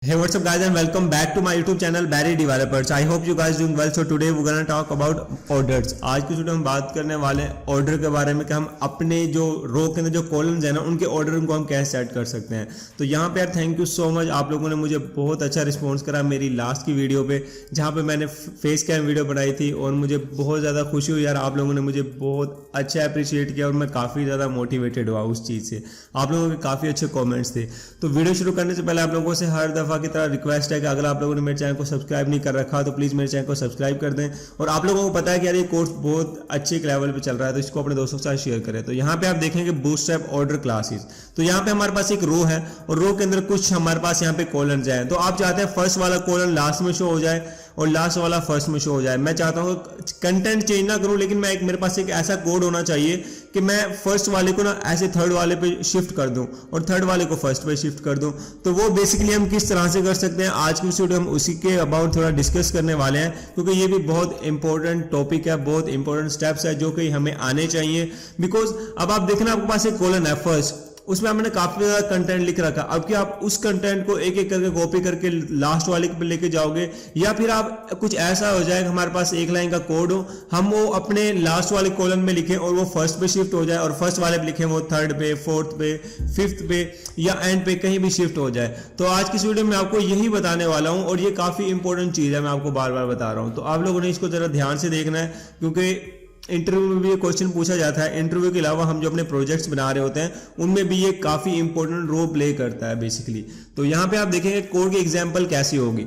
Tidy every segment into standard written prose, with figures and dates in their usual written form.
Hey, what's up guys and welcome back to my YouTube channel Barry Developers. I hope you guys doing well. So today we're gonna talk about orders. आज की video हम बात करने वाले हैं order के बारे में कि हम अपने जो रो के अंदर जो कॉलम्स है ना उनके ऑर्डर को हम कैसे सेट कर सकते हैं। तो यहाँ पे यार थैंक यू सो मच, आप लोगों ने मुझे बहुत अच्छा रिस्पॉन्स करा मेरी लास्ट की वीडियो पे जहाँ पे मैंने फेस कैम वीडियो बनाई थी और मुझे बहुत ज़्यादा खुशी हुई यार, आप लोगों ने मुझे बहुत अच्छा अप्रिशिएट किया और मैं काफ़ी ज़्यादा मोटिवेटेड हुआ उस चीज़ से। आप लोगों के काफ़ी अच्छे कॉमेंट्स थे। तो वीडियो शुरू करने से पहले आप लोगों से हर दफ़ा की तरह रिक्वेस्ट है कि अगर आप लोगों ने मेरे चैनल को सब्सक्राइब नहीं कर रखा तो प्लीज़ मेरे चैनल को सब्सक्राइब कर दें। और आप लोगों को पता है कि यार ये कोर्स बहुत अच्छे लेवल पे चल रहा है तो इसको अपने दोस्तों के साथ शेयर करें। तो यहाँ पे आप देखेंगे बूटस्ट्रैप ऑर्डर क्लासेस, तो यहाँ पे हमारे पास एक रो है और रो के अंदर कुछ हमारे पास यहाँ पे कॉलम्स हैं। तो आप चाहते हैं फर्स्ट वाला कॉलम लास्ट में शो हो जाए और लास्ट वाला फर्स्ट में शो हो जाए। मैं चाहता हूँ कंटेंट चेंज ना करूँ, लेकिन मैं मेरे पास एक ऐसा कोड होना चाहिए कि मैं फर्स्ट वाले को ना ऐसे थर्ड वाले पे शिफ्ट कर दूं और थर्ड वाले को फर्स्ट पे शिफ्ट कर दूं। तो वो बेसिकली हम किस तरह से कर सकते हैं, आज की वीडियो हम उसी के अबाउट थोड़ा डिस्कस करने वाले हैं, क्योंकि ये भी बहुत इंपॉर्टेंट टॉपिक है, बहुत इंपॉर्टेंट स्टेप्स है जो कि हमें आने चाहिए। बिकॉज अब आप देखना आपके पास एक कॉलम है फर्स्ट, उसमें हमने काफी ज्यादा कंटेंट लिख रखा। अब क्या आप उस कंटेंट को एक एक करके कॉपी करके लास्ट वाले पे लेके जाओगे, या फिर आप कुछ ऐसा हो जाए हमारे पास एक लाइन का कोड हो, हम वो अपने लास्ट वाले कॉलम में लिखें और वो फर्स्ट पे शिफ्ट हो जाए और फर्स्ट वाले पे लिखें वो थर्ड पे, फोर्थ पे, फिफ्थ पे या एंड पे कहीं भी शिफ्ट हो जाए। तो आज की वीडियो में आपको यही बताने वाला हूं और ये काफी इंपॉर्टेंट चीज है, मैं आपको बार बार बता रहा हूं। तो आप लोगों ने इसको जरा ध्यान से देखना है, क्योंकि इंटरव्यू में भी ये क्वेश्चन पूछा जाता है। इंटरव्यू के अलावा हम जो अपने प्रोजेक्ट्स बना रहे होते हैं उनमें भी ये काफी इंपॉर्टेंट रोल प्ले करता है बेसिकली। तो यहाँ पे आप देखेंगे कोड की एग्जांपल कैसी होगी।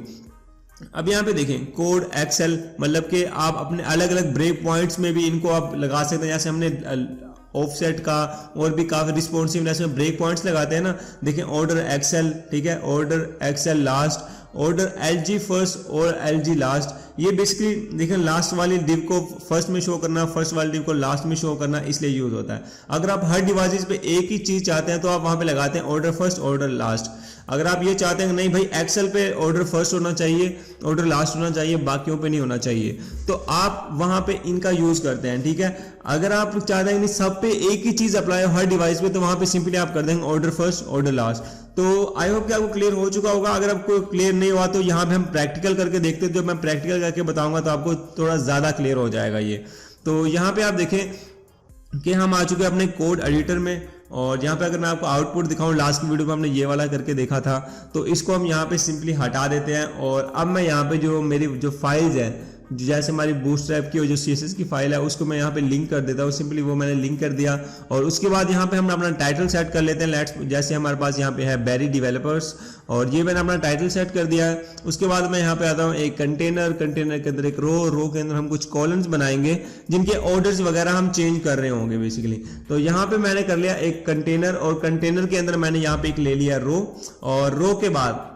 अब यहाँ पे देखें कोड एक्सेल, मतलब कि आप अपने अलग अलग ब्रेक पॉइंट्स में भी इनको आप लगा सकते हैं। जैसे हमने ऑफसेट का और भी काफी रिस्पॉन्सिवनेस में ब्रेक पॉइंट्स लगाते हैं ना। देखें ऑर्डर एक्सेल, ठीक है, order XL last, order LG first और एलजी लास्ट। ये बेसिकली देखें लास्ट वाली डिव को फर्स्ट में शो करना, फर्स्ट वाली डिव को लास्ट में शो करना, इसलिए यूज होता है। अगर आप हर डिवाइस पे एक ही चीज चाहते हैं तो आप वहां पे लगाते हैं ऑर्डर फर्स्ट ऑर्डर लास्ट। अगर आप ये चाहते हैं नहीं भाई एक्सेल पे ऑर्डर फर्स्ट होना चाहिए, ऑर्डर लास्ट होना चाहिए, बाकियों पे नहीं होना चाहिए, तो आप वहां पे इनका यूज करते हैं, ठीक है। अगर आप चाहते हैं नहीं सब पे एक ही चीज अप्लाई हो हर डिवाइस पे, तो वहां पे सिंपली आप कर देंगे ऑर्डर फर्स्ट ऑर्डर लास्ट। तो आई होप कि आपको क्लियर हो चुका होगा। अगर आपको क्लियर नहीं हुआ तो यहाँ पे हम प्रैक्टिकल करके देखते हैं, जब मैं प्रैक्टिकल करके बताऊंगा तो आपको थोड़ा ज्यादा क्लियर हो जाएगा ये। तो यहाँ पे आप देखें कि हम आ चुके हैं अपने कोड एडिटर में, और यहाँ पे अगर मैं आपको आउटपुट दिखाऊं, लास्ट की वीडियो में हमने ये वाला करके देखा था, तो इसको हम यहाँ पे सिंपली हटा देते हैं। और अब मैं यहाँ पे जो मेरी जो फाइल्स है, जैसे हमारी बूटस्ट्रैप की जो CSS की फाइल है उसको मैं यहाँ पे लिंक कर देता हूँ। सिंपली वो मैंने लिंक कर दिया और उसके बाद यहाँ पे हम अपना टाइटल सेट कर लेते हैं। लेट्स जैसे हमारे पास यहाँ पे है बैरी डेवलपर्स और ये मैंने अपना टाइटल सेट कर दिया है। उसके बाद मैं यहाँ पे आता हूँ एक कंटेनर, कंटेनर के अंदर एक रो के अंदर हम कुछ कॉलम्स बनाएंगे जिनके ऑर्डर्स वगैरह हम चेंज कर रहे होंगे बेसिकली। तो यहाँ पे मैंने कर लिया एक कंटेनर और कंटेनर के अंदर मैंने यहाँ पे एक ले लिया रो, और रो के बाद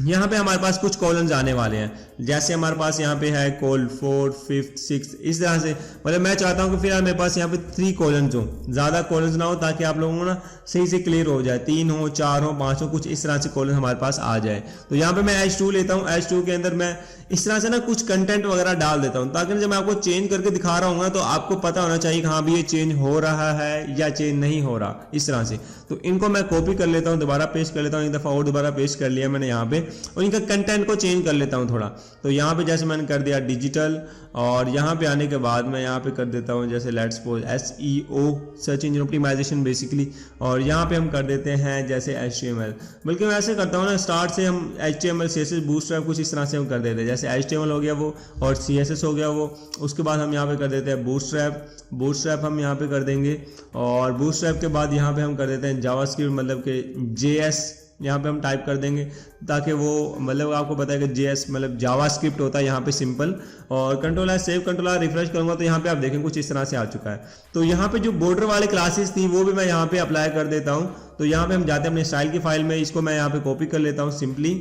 यहाँ पे हमारे पास कुछ कॉलम्स आने वाले हैं। जैसे हमारे पास यहाँ पे है कॉल 4, 5, 6, इस तरह से। मतलब मैं चाहता हूँ कि फिर मेरे पास यहाँ पे 3 कॉलम्स हो, ज्यादा कॉलम्स ना हो, ताकि आप लोगों को ना सही से क्लियर हो जाए, 3 हो, 4 हो, 5 हो, कुछ इस तरह से कॉलम हमारे पास आ जाए। तो यहाँ पे मैं H2 लेता हूँ, H2 के अंदर मैं इस तरह से ना कुछ कंटेंट वगैरह डाल देता हूँ, ताकि जब मैं आपको चेंज करके दिखा रहा हूँ तो आपको पता होना चाहिए कि हाँ भी ये चेंज हो रहा है या चेंज नहीं हो रहा, इस तरह से। तो इनको मैं कॉपी कर लेता हूँ, दोबारा पेस्ट कर लेता हूँ, एक दफा और दोबारा पेस्ट कर लिया मैंने यहाँ पे, और इनका कंटेंट को चेंज कर लेता हूँ थोड़ा। तो यहाँ पे जैसे मैंने कर दिया डिजिटल, और यहाँ पे आने के बाद मैं यहाँ पे कर देता हूँ जैसे let's suppose SEO, search engine optimisation basically, और यहाँ पे हम कर देते हैं जैसे HTML। बल्कि मैं ऐसे करता हूँ ना, स्टार्ट से हम HTML CSS बूटस्ट्रैप कुछ इस तरह से हम कर देते हैं। जैसे HTML हो गया वो और CSS हो गया वो, उसके बाद हम यहाँ पे कर देते हैं बूटस्ट्रैप हम यहाँ पे कर देंगे, और बूटस्ट्रैप के बाद यहाँ पे हम कर देते हैं जावास्क्रिप्ट, मतलब कि JS यहाँ पे हम टाइप कर देंगे, ताकि वो मतलब आपको पता है कि JS मतलब जावास्क्रिप्ट होता है यहाँ पे सिंपल। और कंट्रोल सेव कंट्रोल रिफ्रेश करूंगा तो यहाँ पे आप देखें कुछ इस तरह से आ चुका है। तो यहाँ पे जो बॉर्डर वाले क्लासेस थी वो भी मैं यहाँ पे अप्लाई कर देता हूँ। तो यहाँ पे हम जाते हैं अपने स्टाइल की फाइल में, इसको मैं यहाँ पे कॉपी कर लेता हूँ सिंपली,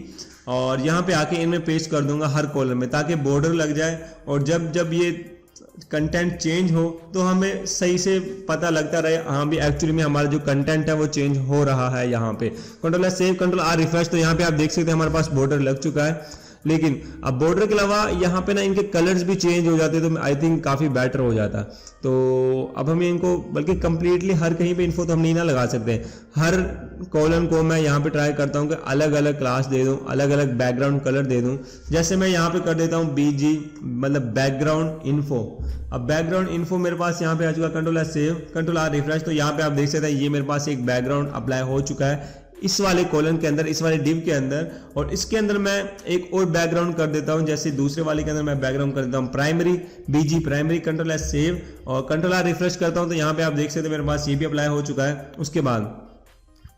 और यहाँ पे आके इनमें पेस्ट कर दूंगा हर कॉलम में, ताकि बॉर्डर लग जाए। और जब जब ये कंटेंट चेंज हो तो हमें सही से पता लगता रहे हाँ भी एक्चुअली में हमारा जो कंटेंट है वो चेंज हो रहा है। यहाँ पे कंट्रोल सेव कंट्रोल रिफ्रेश, तो यहाँ पे आप देख सकते हैं हमारे पास बॉर्डर लग चुका है। लेकिन अब बॉर्डर के अलावा यहाँ पे ना इनके कलर्स भी चेंज हो जाते, तो आई थिंक काफ़ी बेटर हो जाता। तो अब हमें इनको बल्कि कंप्लीटली हर कहीं पे इन्फो तो हम नहीं ना लगा सकते, हर कॉलम को मैं यहाँ पे ट्राई करता हूँ कि अलग अलग क्लास दे दूँ, अलग अलग बैकग्राउंड कलर दे दूँ। जैसे मैं यहाँ पे कर देता हूँ BG मतलब बैकग्राउंड इन्फो। अब बैकग्राउंड इन्फो मेरे पास यहाँ पे आ चुका, control R save, control R refresh. तो यहाँ पे आप देख सकते हैं ये मेरे पास एक बैकग्राउंड अप्लाई हो चुका है इस वाले कॉलम के अंदर, इस वाले डिव के अंदर। और इसके अंदर मैं एक और बैकग्राउंड कर देता हूं, जैसे दूसरे वाले के अंदर मैं बैकग्राउंड कर देता हूं primary, BG primary, control S save और कंट्रोल आर रिफ्रेश करता हूं। तो यहाँ पे आप देख सकते हैं मेरे पास ये भी अप्लाई हो चुका है। उसके बाद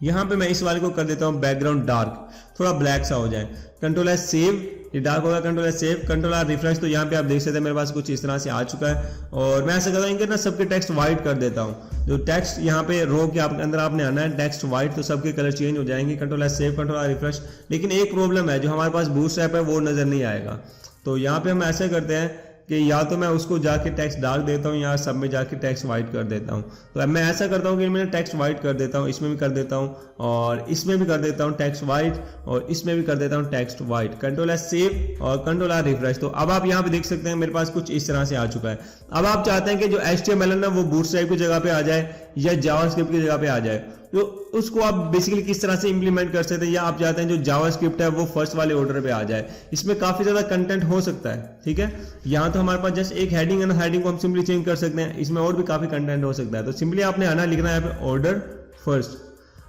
यहाँ पे मैं इस वाले को कर देता हूँ बैकग्राउंड डार्क, थोड़ा ब्लैक सा हो जाए, कंट्रोल एस सेव, ये डार्क होगा, control S save, control R refresh. तो यहाँ पे आप देख सकते हैं मेरे पास कुछ इस तरह से आ चुका है। और मैं ऐसा करता हूँ इनके ना सबके टेक्स्ट व्हाइट कर देता हूँ। जो टेक्स्ट यहाँ पे रो के अंदर आपने आना है टेक्स्ट व्हाइट, तो सबके कलर चेंज हो जाएंगे, control S save, control R refresh. लेकिन एक प्रॉब्लम है, जो हमारे पास बूटस्ट्रैप है वो नजर नहीं आएगा। तो यहाँ पे हम ऐसा करते हैं कि या तो मैं उसको जाके टेक्स्ट डार्क देता हूँ या सब में जाके टेक्स्ट व्हाइट कर देता हूँ। तो अब मैं ऐसा करता हूँ कि मैंने टेक्स्ट व्हाइट कर देता हूँ, इसमें भी कर देता हूँ और इसमें भी कर देता हूँ टेक्स्ट व्हाइट और इसमें भी कर देता हूँ text white, control S save और कंट्रोल आर रिफ्रेश। तो अब आप यहाँ पे देख सकते हैं मेरे पास कुछ इस तरह से आ चुका है। अब आप चाहते हैं कि जो HTML है ना वो बूटस्ट्रैप की जगह पे आ जाए या जावास्क्रिप्ट की जगह पे आ जाए, तो उसको आप बेसिकली किस तरह से इंप्लीमेंट कर सकते हैं। या आप चाहते हैं जो जावास्क्रिप्ट है वो फर्स्ट वाले ऑर्डर पे आ जाए, इसमें काफी ज्यादा कंटेंट हो सकता है, ठीक है। यहाँ तो हमारे पास जस्ट एक हेडिंग है ना, हेडिंग को हम सिंपली चेंज कर सकते हैं, इसमें और भी काफी कंटेंट हो सकता है। तो सिंपली आपने आना लिखना है यहाँ पे ऑर्डर फर्स्ट।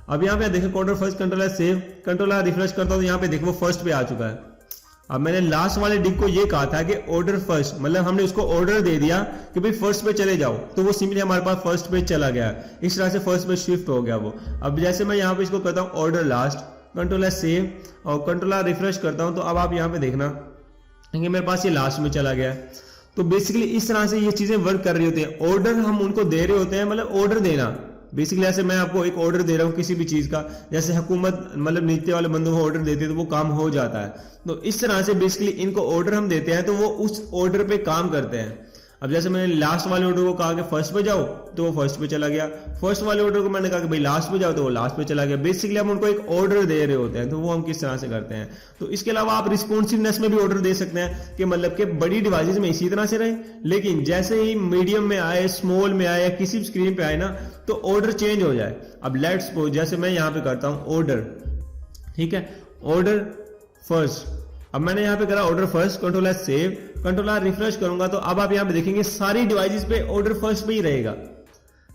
अब यहाँ पे देखो order first, control R save, control R refresh करता हूँ, यहाँ पे देखो वो फर्स्ट पे आ चुका है। अब मैंने लास्ट वाले डिव को ये कहा था कि ऑर्डर फर्स्ट, मतलब हमने उसको ऑर्डर दे दिया कि भाई फर्स्ट पे चले जाओ, तो वो सिंपली हमारे पास फर्स्ट पे चला गया, इस तरह से फर्स्ट पे शिफ्ट हो गया वो। अब जैसे मैं यहाँ पे इसको करता हूँ order last, control S save और कंट्रोल आर रिफ्रेश करता हूँ, तो अब आप यहाँ पे देखना कि मेरे पास ये लास्ट में चला गया। तो बेसिकली इस तरह से ये चीजें वर्क कर रही होती है। ऑर्डर हम उनको दे रहे होते हैं, मतलब ऑर्डर देना बेसिकली, ऐसे मैं आपको एक ऑर्डर दे रहा हूँ किसी भी चीज का, जैसे हुकूमत मतलब नीचे वाले बंदों को ऑर्डर देती है तो वो काम हो जाता है। तो इस तरह से बेसिकली इनको ऑर्डर हम देते हैं तो वो उस ऑर्डर पे काम करते हैं। अब जैसे मैंने लास्ट वाले ऑर्डर को कहा कि फर्स्ट पे जाओ, तो वो फर्स्ट पे चला गया। फर्स्ट वाले ऑर्डर को मैंने कहा कि भाई लास्ट पे जाओ, तो वो लास्ट पे चला गया। बेसिकली हम उनको एक ऑर्डर दे रहे होते हैं, तो वो हम किस तरह से करते हैं। तो इसके अलावा आप रिस्पॉन्सिवनेस में भी ऑर्डर दे सकते हैं कि मतलब कि बड़ी डिवाइसेस में इसी तरह से रहे, लेकिन जैसे ही मीडियम में आए, स्मॉल में आए या किसी भी स्क्रीन पे आए ना, तो ऑर्डर चेंज हो जाए। अब लेट्स सपोज जैसे मैं यहाँ पे करता हूँ ऑर्डर, ठीक है, ऑर्डर फर्स्ट। अब मैंने यहाँ पे करा order first, control S save, control R refresh करूंगा, तो अब आप यहाँ पे देखेंगे सारी डिवाइसेस पे ऑर्डर फर्स्ट पे ही रहेगा।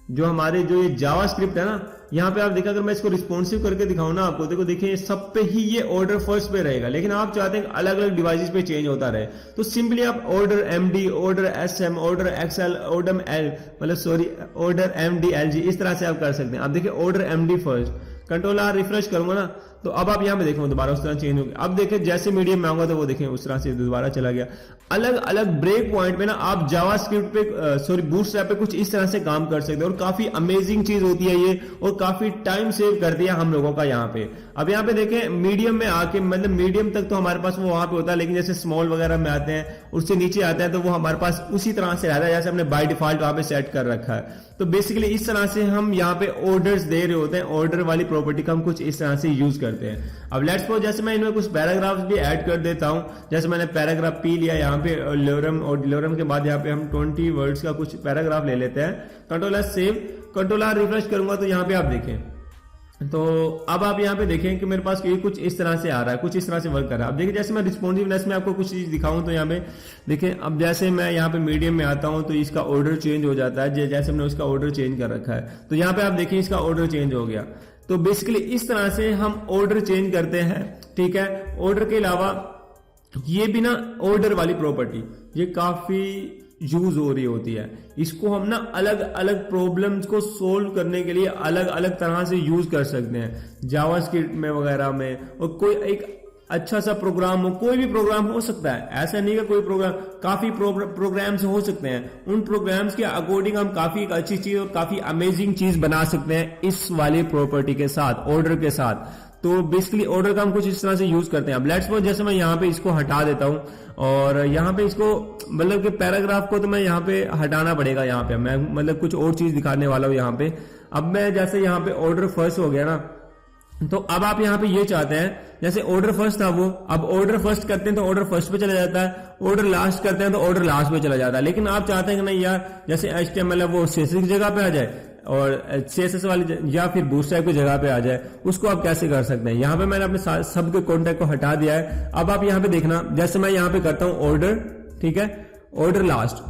जो हमारे जो ये जावास्क्रिप्ट है ना, यहाँ पे आप देखा, अगर मैं इसको रिस्पॉन्सिव करके दिखाऊं ना आपको, देखो देखिए सब पे ही ये ऑर्डर फर्स्ट पे रहेगा। लेकिन आप चाहते हैं अलग अलग डिवाइसेस पे चेंज होता रहे, तो सिंपली आप order MD, order SM, order XL, order L मतलब सॉरी ऑर्डर MD LG, इस तरह से आप कर सकते हैं। आप देखिए order MD first, control R refresh करूंगा ना, तो अब आप यहाँ पे देखो दोबारा उस तरह चेंज हो गया। अब देखिए जैसे मीडियम में आऊंगा तो वो देखें उस तरह से दोबारा चला गया। अलग अलग ब्रेक पॉइंट पे ना आप जावास्क्रिप्ट पे सॉरी बूटस्ट्रैप पे कुछ इस तरह से काम कर सकते हैं, और काफी अमेजिंग चीज होती है ये, और काफी टाइम सेव कर दिया हम लोगों का यहाँ पे। अब यहाँ पे देखें मीडियम में आके, मतलब मीडियम तक तो हमारे पास वो वहां पे होता है, लेकिन जैसे स्मॉल वगैरह में आते हैं, उससे नीचे आते हैं, तो वो हमारे पास उसी तरह से रहता है जैसे हमने बाय डिफॉल्ट वहां पे सेट कर रखा है। तो बेसिकली इस तरह से हम यहाँ पे ऑर्डर्स दे रहे होते हैं, ऑर्डर वाली प्रॉपर्टी का हम कुछ इस तरह से यूज करते हैं। अब लेट्स सपोज जैसे मैं इनमें कुछ पैराग्राफ्स भी ऐड कर देता हूं, जैसे मैंने पैराग्राफ P लिया यहाँ पे लोरम, और लोरम के बाद यहाँ पे हम 20 वर्ड्स का कुछ पैराग्राफ ले लेते हैं, control S save, control R refresh करूंगा, तो यहाँ पे आप देखें, तो अब आप यहाँ पे देखें कि मेरे पासे कुछ इस तरह से आ रहा है, कुछ इस तरह से वर्क कर रहा है। अब देखिए जैसे मैं रिस्पॉन्सिवनेस में आपको कुछ चीज दिखाऊं, तो यहाँ पे देखें, अब जैसे मैं यहाँ पे मीडियम में आता हूं तो इसका ऑर्डर चेंज हो जाता है, जैसे हमने उसका ऑर्डर चेंज कर रखा है, तो यहाँ पे आप देखिए इसका ऑर्डर चेंज हो गया। तो बेसिकली इस तरह से हम ऑर्डर चेंज करते हैं, ठीक है। ऑर्डर के अलावा ये भी ना ऑर्डर वाली प्रॉपर्टी ये काफी यूज हो रही होती है, इसको हम ना अलग अलग प्रॉब्लम्स को सोल्व करने के लिए अलग अलग तरह से यूज कर सकते हैं, जावास्क्रिप्ट में वगैरह में। और कोई एक अच्छा सा प्रोग्राम हो, कोई भी प्रोग्राम हो सकता है, ऐसा नहीं कि कोई प्रोग्राम, काफी प्रोग्राम्स हो सकते हैं, उन प्रोग्राम्स के अकॉर्डिंग हम काफी एक अच्छी चीज और काफी अमेजिंग चीज बना सकते हैं इस वाली प्रॉपर्टी के साथ, ऑर्डर के साथ। तो बेसिकली ऑर्डर का हम कुछ इस तरह से यूज करते हैं। अब लेट्स सपोज जैसे मैं यहाँ पे इसको हटा देता हूँ, और यहाँ पे इसको मतलब कि पैराग्राफ को तो मैं यहाँ पे हटाना पड़ेगा, यहाँ पे मैं मतलब कुछ और चीज दिखाने वाला हूँ यहाँ पे। अब मैं जैसे यहाँ पे ऑर्डर फर्स्ट हो गया ना, तो अब आप यहाँ पे ये चाहते हैं, जैसे ऑर्डर फर्स्ट था वो, अब ऑर्डर फर्स्ट करते हैं तो ऑर्डर फर्स्ट पे चला जाता है, ऑर्डर लास्ट करते हैं तो ऑर्डर लास्ट पे चला जाता है। लेकिन आप चाहते हैं कि नहीं यार, जैसे HTML है वो CSS की जगह पे आ जाए और CSS वाली या फिर बूटस्ट्रैप की जगह पे आ जाए। उसको आप कैसे कर सकते हैं? यहाँ पे मैंने अपने सब के कॉन्टेक्ट को हटा दिया है। अब आप यहाँ पे देखना, जैसे मैं यहाँ पे करता हूँ ऑर्डर, ठीक है, ऑर्डर लास्ट।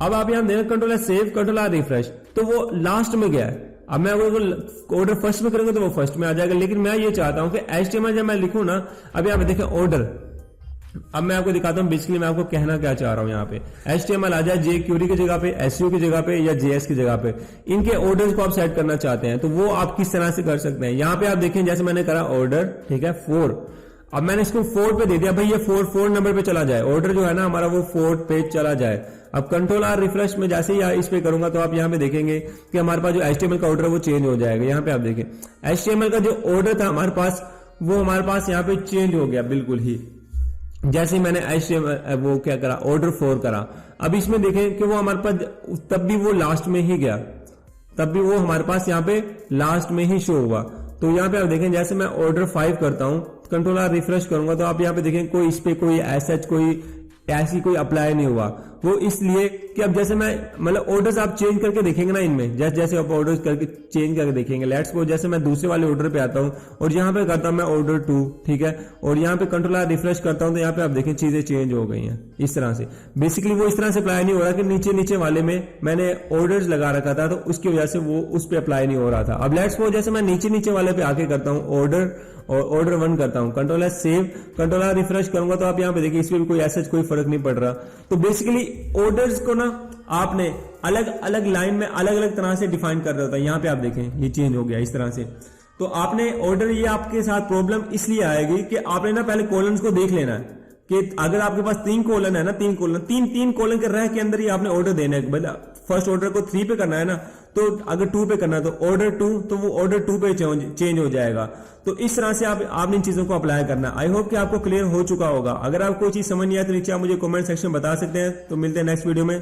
अब आप यहाँ देखना कंट्रोल सेव, कंट्रोल रिफ्रेश, तो वो लास्ट में गया है। अब मैं अगर ऑर्डर फर्स्ट में करूंगा तो वो फर्स्ट में आ जाएगा। लेकिन मैं ये चाहता हूं कि HTML जब मैं लिखूं ना, अभी आप देखें ऑर्डर, अब मैं आपको दिखाता हूं बेसिकली मैं आपको कहना क्या चाह रहा हूं। यहाँ पे HTML आ जाए jQuery की जगह पे, SEO की जगह पे या JS की जगह पे, इनके ऑर्डर्स को आप सेट करना चाहते हैं तो वो आप किस तरह से कर सकते हैं। यहाँ पे आप देखें, जैसे मैंने करा ऑर्डर, ठीक है, 4, अब मैंने इसको 4 पे दे दिया, भाई ये 4 नंबर पे चला जाए, ऑर्डर जो है ना हमारा वो 4 पे चला जाए। अब कंट्रोल रिफ्रेश में जैसे ही इस पे करूंगा तो आप यहाँ पे देखेंगे कि हमारे पास जो HTML का ऑर्डर है वो चेंज हो जाएगा। यहाँ पे आप देखें HTML का जो ऑर्डर था हमारे पास, वो हमारे पास यहाँ पे चेंज हो गया बिल्कुल ही। जैसे ही मैंने HTML वो क्या करा, ऑर्डर 4 करा, अब इसमें देखें कि वो हमारे पास तब भी वो लास्ट में ही गया, तब भी वो हमारे पास यहाँ पे लास्ट में ही शो हुआ। तो यहाँ पे आप देखें, जैसे मैं ऑर्डर 5 करता हूं, कंट्रोल रिफ्रेश करूंगा तो आप यहाँ पे देखें कोई इस पे कोई ऐसी कोई अप्लाई नहीं हुआ। वो इसलिए कि अब जैसे मैं मतलब ऑर्डर्स आप चेंज करके देखेंगे ना इनमें, जैसे जैसे आप ऑर्डर्स करके चेंज करके देखेंगे, लेट्स सपोज जैसे मैं दूसरे वाले ऑर्डर पे आता हूं और यहाँ पे करता हूं मैं ऑर्डर 2, ठीक है, और यहाँ पे कंट्रोल रिफ्रेश करता हूं तो यहाँ पे आप देखें चीजें चेंज हो गई हैं इस तरह से। बेसिकली वो इस तरह से अप्लाई नहीं हो रहा कि नीचे नीचे वाले में मैंने ऑर्डर्स लगा रखा था तो उसकी वजह से वो उस पर अप्लाई नहीं हो रहा था। अब लेट्स सपोज जैसे मैं नीचे नीचे वाले पे आके करता हूँ ऑर्डर, और ऑर्डर 1 करता हूं, कंट्रोल सेव, कंट्रोल रिफ्रेश करूंगा तो आप यहां पे देखिए इसमें भी कोई ऐसा कोई फर्क नहीं पड़ रहा। तो बेसिकली ऑर्डर्स को ना आपने अलग अलग लाइन में अलग अलग तरह से डिफाइन कर रहा था। यहां पे आप देखें ये चेंज हो गया इस तरह से। तो आपने ऑर्डर, ये आपके साथ प्रॉब्लम इसलिए आएगी कि आपने ना पहले कॉलम्स को देख लेना है कि अगर आपके पास 3 कॉलम है ना, 3 कॉलम के रह के अंदर ही आपने ऑर्डर देना है। मतलब फर्स्ट ऑर्डर को 3 पे करना है ना, तो अगर 2 पे करना है तो ऑर्डर 2, तो वो ऑर्डर 2 पे चेंज हो जाएगा। तो इस तरह से आपने इन चीजों को अप्लाई करना है। आई होप कि आपको क्लियर हो चुका होगा। अगर आपको कोई चीज समझ नहीं आए तो नीचे आप मुझे कमेंट सेक्शन में बता सकते हैं। तो मिलते हैं नेक्स्ट वीडियो में।